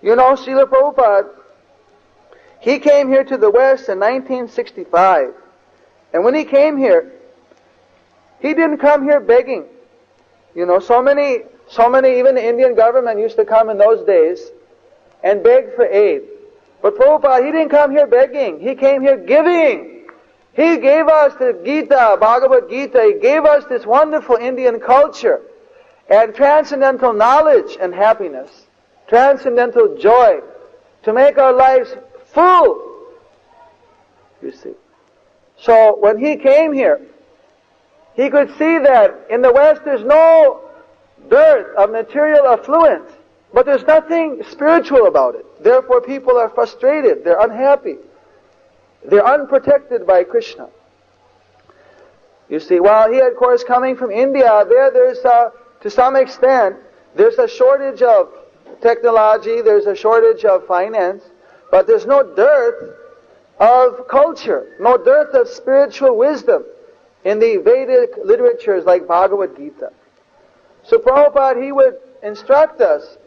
You know, Srila Prabhupada, he came here to the West in 1965. And when he came here, he didn't come here begging. You know, so many, even the Indian government used to come in those days and beg for aid. But Prabhupada, he didn't come here begging. He came here giving. He gave us the Gita, Bhagavad Gita. He gave us this wonderful Indian culture and transcendental knowledge and happiness, transcendental joy, to make our lives full. You see. So when he came here, he could see that in the West there's no dearth of material affluence, but there's nothing spiritual about it. Therefore people are frustrated, they're unhappy, they're unprotected by Krishna. You see, while he, of course, coming from India, there's to some extent, there's a shortage of technology, there's a shortage of finance, but there's no dearth of culture, no dearth of spiritual wisdom in the Vedic literatures like Bhagavad Gita. So Prabhupada, he would instruct us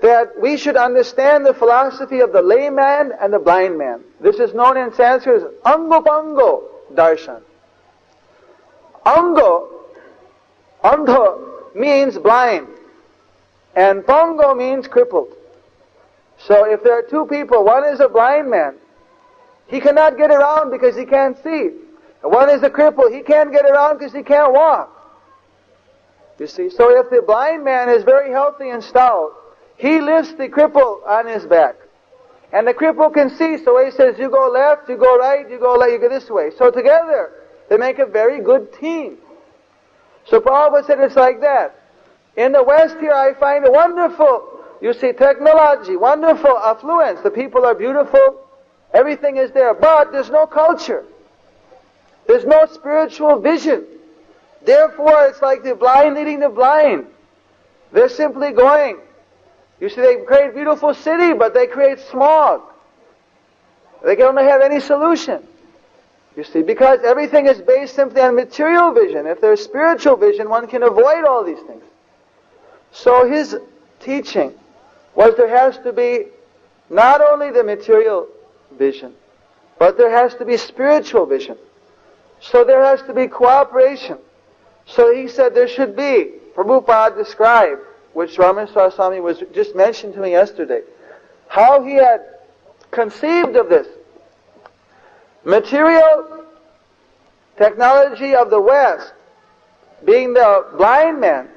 that we should understand the philosophy of the layman and the blind man. This is known in Sanskrit as Angopango Darshan. Andho means blind, and Pango means crippled. So if there are two people, one is a blind man, he cannot get around because he can't see. And one is a cripple, he can't get around because he can't walk. You see, so if the blind man is very healthy and stout, he lifts the cripple on his back. And the cripple can see, so he says, you go left, you go right, you go left, you go this way. So together, they make a very good team. So Prabhupada said it's like that. In the West here, I find a wonderful, you see, technology, wonderful affluence. The people are beautiful, everything is there, but there's no culture. There's no spiritual vision. Therefore, it's like the blind leading the blind. They're simply going. You see, they create beautiful city, but they create smog. They don't have any solution. You see, because everything is based simply on material vision. If there's spiritual vision, one can avoid all these things. So his teaching was there has to be not only the material vision, but there has to be spiritual vision. So there has to be cooperation. So he said there should be, Prabhupada described, which Rameswara Swami was just mentioned to me yesterday, how he had conceived of this. Material technology of the West, being the blind man,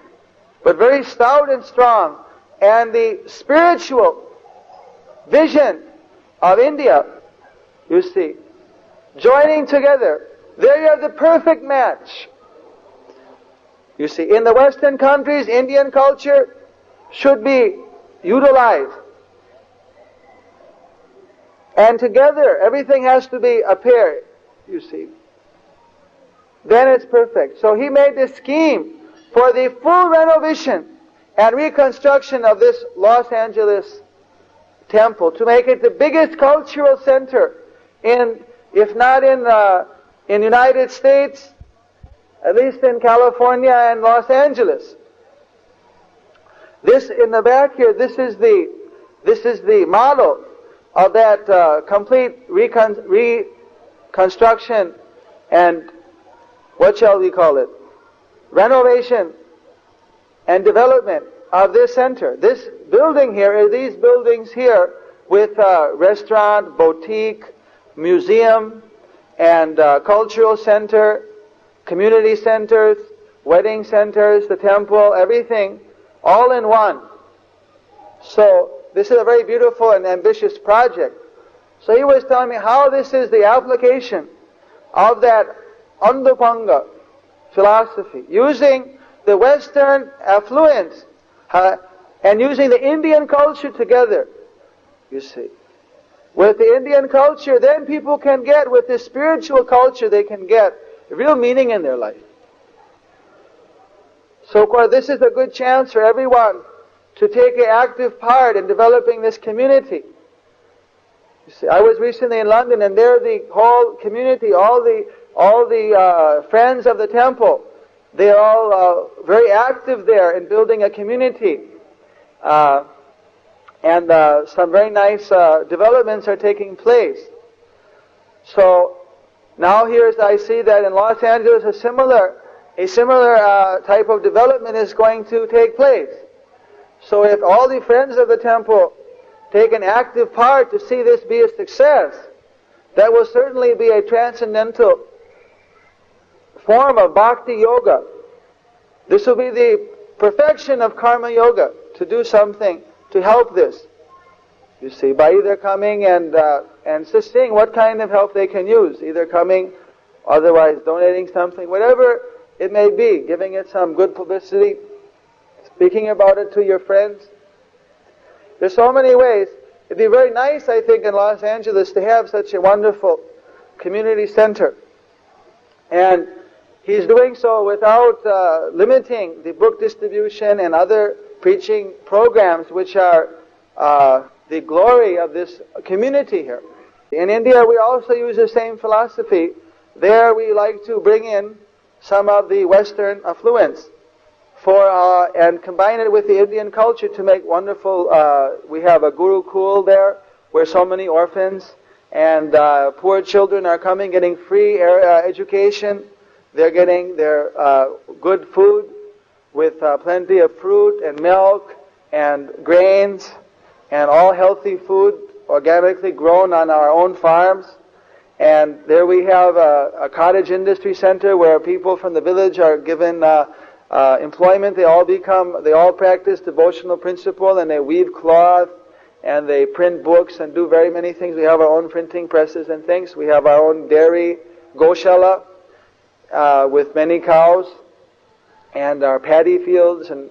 but very stout and strong, and the spiritual vision of India, you see, joining together, there you have the perfect match. You see, in the Western countries, Indian culture should be utilized. And together, everything has to be a pair, you see. Then it's perfect. So he made this scheme for the full renovation and reconstruction of this Los Angeles temple to make it the biggest cultural center if not in United States, at least in California and Los Angeles. This in the back here, this is the model of that complete reconstruction and what shall we call it? Renovation and development of this center. This building here, these buildings here with restaurant, boutique, museum, and cultural center, community centers, wedding centers, the temple, everything, all in one. So this is a very beautiful and ambitious project. So he was telling me how this is the application of that Andhapanga philosophy, using the Western affluence and using the Indian culture together, you see. With the Indian culture, then people can get, with the spiritual culture, they can get real meaning in their life. So, of course, this is a good chance for everyone to take an active part in developing this community. You see, I was recently in London, and there the whole community, all the friends of the temple, they're all very active there in building a community. And some very nice developments are taking place. So now I see that in Los Angeles a similar type of development is going to take place. So if all the friends of the temple take an active part to see this be a success, that will certainly be a transcendental form of bhakti yoga. This will be the perfection of karma yoga, to do something to help this. You see, by either coming and just seeing what kind of help they can use, either coming, otherwise donating something, whatever it may be, giving it some good publicity, speaking about it to your friends. There's so many ways. It'd be very nice, I think, in Los Angeles to have such a wonderful community center. And he's doing so without limiting the book distribution and other preaching programs, which are the glory of this community here. In India, we also use the same philosophy. There we like to bring in some of the Western affluence and combine it with the Indian culture to make wonderful. We have a Gurukul there, where so many orphans and poor children are coming, getting free education. They're getting their good food with plenty of fruit and milk and grains and all healthy food, organically grown on our own farms. And there we have a cottage industry center where people from the village are given employment. They all practice devotional principle, and they weave cloth, and they print books and do very many things. We have our own printing presses and things. We have our own dairy, Goshala, with many cows, and our paddy fields and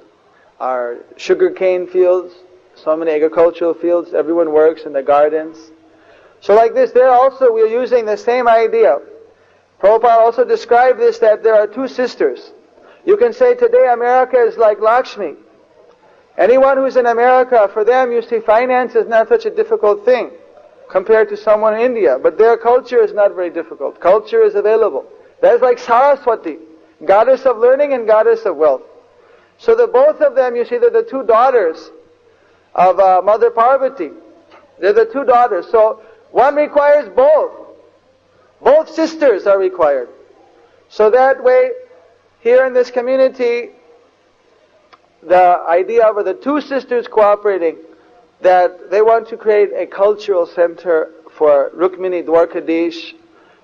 our sugarcane fields, so many agricultural fields. Everyone works in the gardens. So like this, there also we're using the same idea. Prabhupada also described this, that there are two sisters. You can say today America is like Lakshmi. Anyone who's in America, for them, you see, finance is not such a difficult thing compared to someone in India. But their culture is not very difficult. Culture is available. That is like Saraswati, goddess of learning and goddess of wealth. So the both of them, you see, they're the two daughters of Mother Parvati. They're the two daughters. So one requires both. Both sisters are required. So that way, here in this community, the idea of the two sisters cooperating, that they want to create a cultural center for Rukmini Dwarkadish,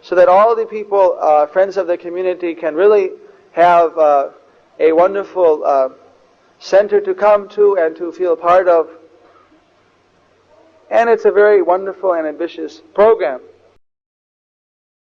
so that all the people, friends of the community, can really have a wonderful center to come to and to feel part of. And it's a very wonderful and ambitious program.